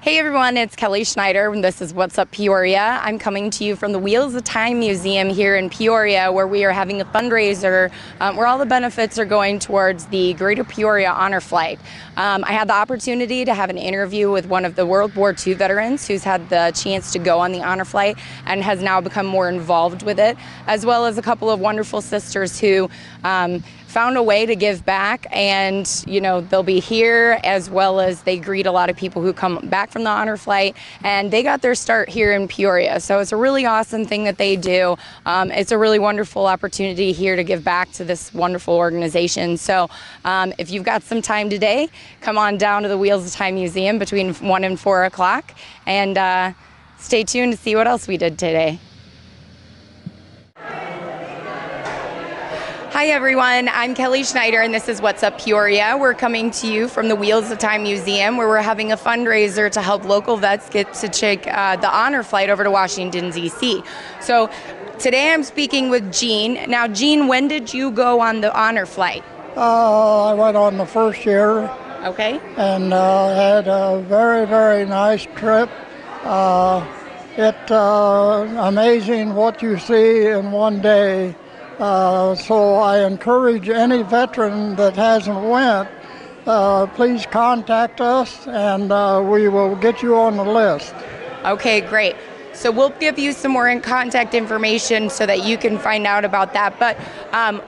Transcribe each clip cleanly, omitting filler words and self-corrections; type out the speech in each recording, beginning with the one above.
Hey everyone, it's Kelly Schneider and this is What's Up Peoria. I'm coming to you from the Wheels of Time Museum here in Peoria, where we are having a fundraiser where all the benefits are going towards the Greater Peoria Honor Flight. I had the opportunity to have an interview with one of the World War II veterans who's had the chance to go on the Honor Flight and has now become more involved with it, as well as a couple of wonderful sisters who found a way to give back, and they'll be here as well as they greet a lot of people who come back from the Honor Flight, and they got their start here in Peoria. So it's a really awesome thing that they do. It's a really wonderful opportunity here to give back to this wonderful organization. So if you've got some time today, come on down to the Wheels of Time Museum between 1 and 4 o'clock and stay tuned to see what else we did today. Hi everyone, I'm Kelly Schneider and this is What's Up Peoria. We're coming to you from the Wheels of Time Museum, where we're having a fundraiser to help local vets get to take the Honor Flight over to Washington, D.C. So today I'm speaking with Jean. Now Jean, when did you go on the Honor Flight? I went on the first year. Okay. And had a very, very nice trip. It's amazing what you see in one day. So I encourage any veteran that hasn't went, please contact us and we will get you on the list. Okay, great. So we'll give you some more contact information so that you can find out about that. But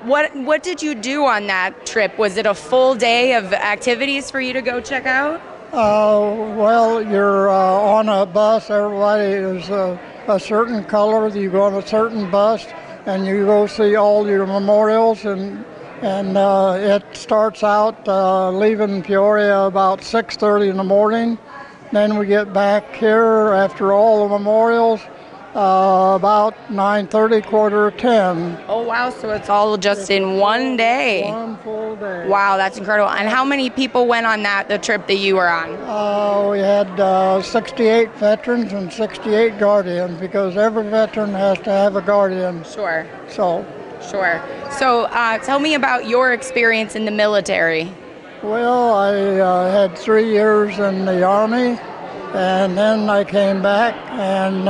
what did you do on that trip? Was it a full day of activities for you to go check out? Well, you're on a bus. Everybody is a certain color. You go on a certain bus and you go see all your memorials, and it starts out leaving Peoria about 6:30 in the morning. Then we get back here after all the memorials about 9:30, 9:45. Oh wow, so it's all just in one day. One full day. Wow, that's incredible. And how many people went on the trip that you were on? We had 68 veterans and 68 guardians, because every veteran has to have a guardian. Sure. Sure. So tell me about your experience in the military. Well, I had 3 years in the Army, and then I came back and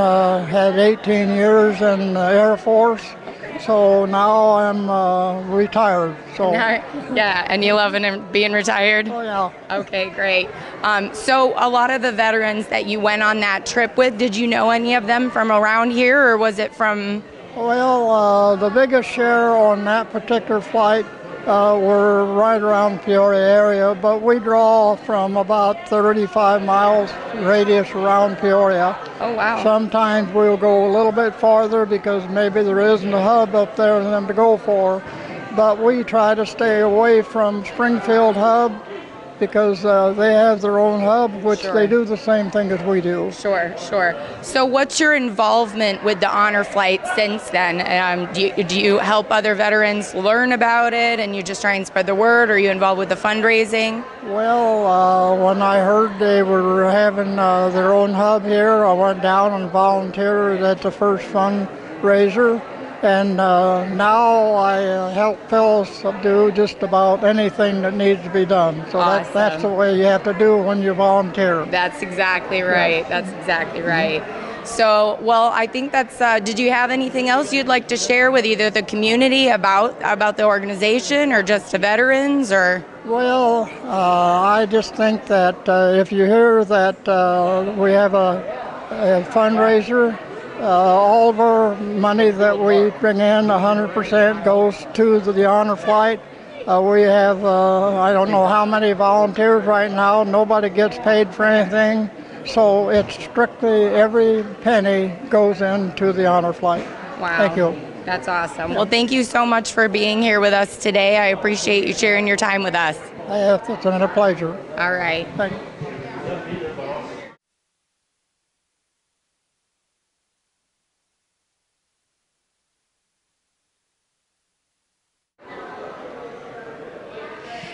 had 18 years in the Air Force. So now I'm retired. So yeah, and you love being retired? Oh yeah. Okay, great. So a lot of the veterans that you went on that trip with, did you know any of them from around here, or was it from? Well, the biggest share on that particular flight were right around Peoria area, but we draw from about 35 miles radius around Peoria. Oh wow. Sometimes we'll go a little bit farther because maybe there isn't a hub up there for them to go for, but we try to stay away from Springfield hub because they have their own hub, which Sure. they do the same thing as we do. Sure. So what's your involvement with the Honor Flight since then? Do you help other veterans learn about it, and you just try and spread the word, or are you involved with the fundraising? Well, when I heard they were having their own hub here, I went down and volunteered at the first fundraiser. And now I help fellows do just about anything that needs to be done. So Awesome. that's the way you have to do when you volunteer. That's exactly right. That's exactly right. So, well, I think that's, did you have anything else you'd like to share with either the community about the organization, or just the veterans, or? Well, I just think that if you hear that we have a fundraiser, all of our money that we bring in, 100% goes to the Honor Flight. We have, I don't know how many volunteers right now. Nobody gets paid for anything. So it's strictly every penny goes into the Honor Flight. Wow. Thank you. That's awesome. Well, thank you so much for being here with us today. I appreciate you sharing your time with us. It's been a pleasure. All right. Thank you.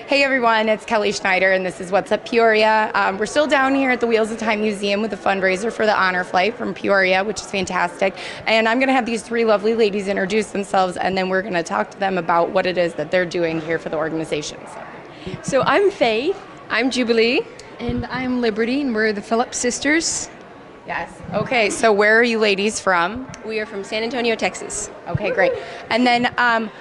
Hey everyone, it's Kelly Schneider and this is What's Up Peoria. We're still down here at the Wheels of Time Museum with the fundraiser for the Honor Flight from Peoria, which is fantastic. And I'm going to have these three lovely ladies introduce themselves, and then we're going to talk to them about what it is that they're doing here for the organization. So I'm Faith. I'm Jubilee. And I'm Liberty, and we're the Phillips sisters. Yes. Okay, so where are you ladies from? We are from San Antonio, Texas. Okay, great. And then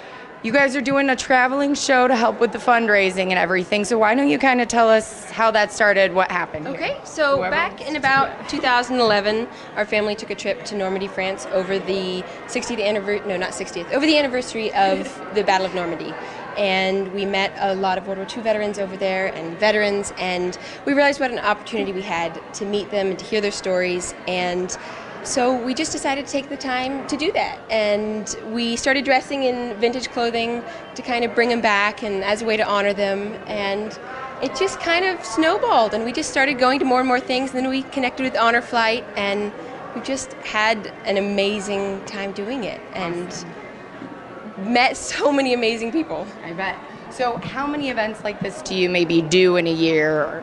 you guys are doing a traveling show to help with the fundraising and everything. So why don't you kind of tell us how that started, what happened? Okay, so back in about 2011, our family took a trip to Normandy, France over the 60th anniversary, no, not 60th, over the anniversary of the Battle of Normandy. And we met a lot of World War II veterans over there and veterans, and we realized what an opportunity we had to meet them and to hear their stories. And so we just decided to take the time to do that. And we started dressing in vintage clothing to kind of bring them back and as a way to honor them. And it just kind of snowballed, and we just started going to more and more things. And then we connected with Honor Flight, and we just had an amazing time doing it. And met so many amazing people. I bet. So how many events like this do you maybe do in a year? Or?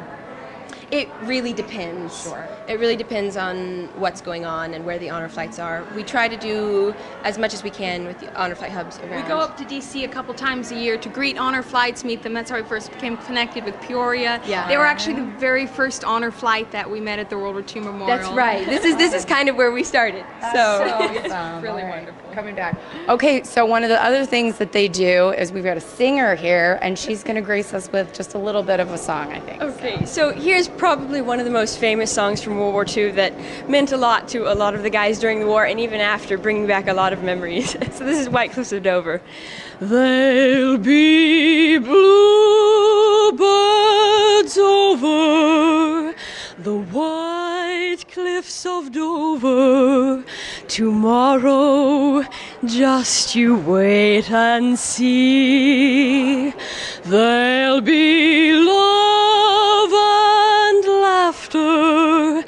It really depends. Sure. It really depends on what's going on and where the honor flights are. We try to do as much as we can with the honor flight hubs around. We go up to DC a couple times a year to greet honor flights, meet them. That's how we first became connected with Peoria. Yeah. They were actually the very first honor flight that we met at the World War II Memorial. That's right. This is kind of where we started. So it's really wonderful. Coming back. Okay, so one of the other things that they do is we've got a singer here, and she's going to grace us with just a little bit of a song, I think. Okay, so here's probably one of the most famous songs from World War II that meant a lot to a lot of the guys during the war and even after, bringing back a lot of memories. So this is White Cliffs of Dover. There'll be bluebirds over the white cliffs of Dover tomorrow, just you wait and see. There'll be love and laughter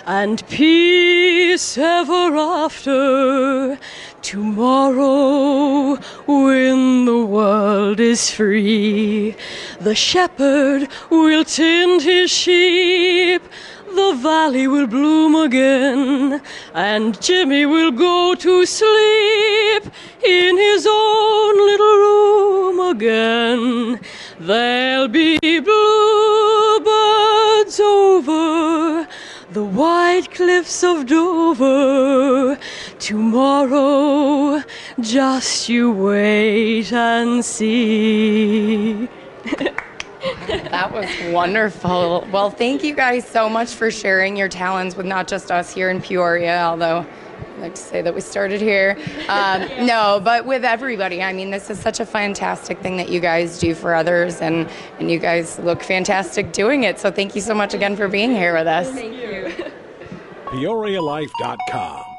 and peace ever after tomorrow, when the world is free. The shepherd will tend his sheep, the valley will bloom again, and Jimmy will go to sleep in his own little room again. There'll be bluebirds over the white cliffs of Dover tomorrow, just you wait and see. That was wonderful. Well, thank you guys so much for sharing your talents with not just us here in Peoria, although I like to say that we started here. No, but with everybody. I mean, this is such a fantastic thing that you guys do for others, and you guys look fantastic doing it. So thank you so much again for being here with us. Thank you. PeoriaLife.com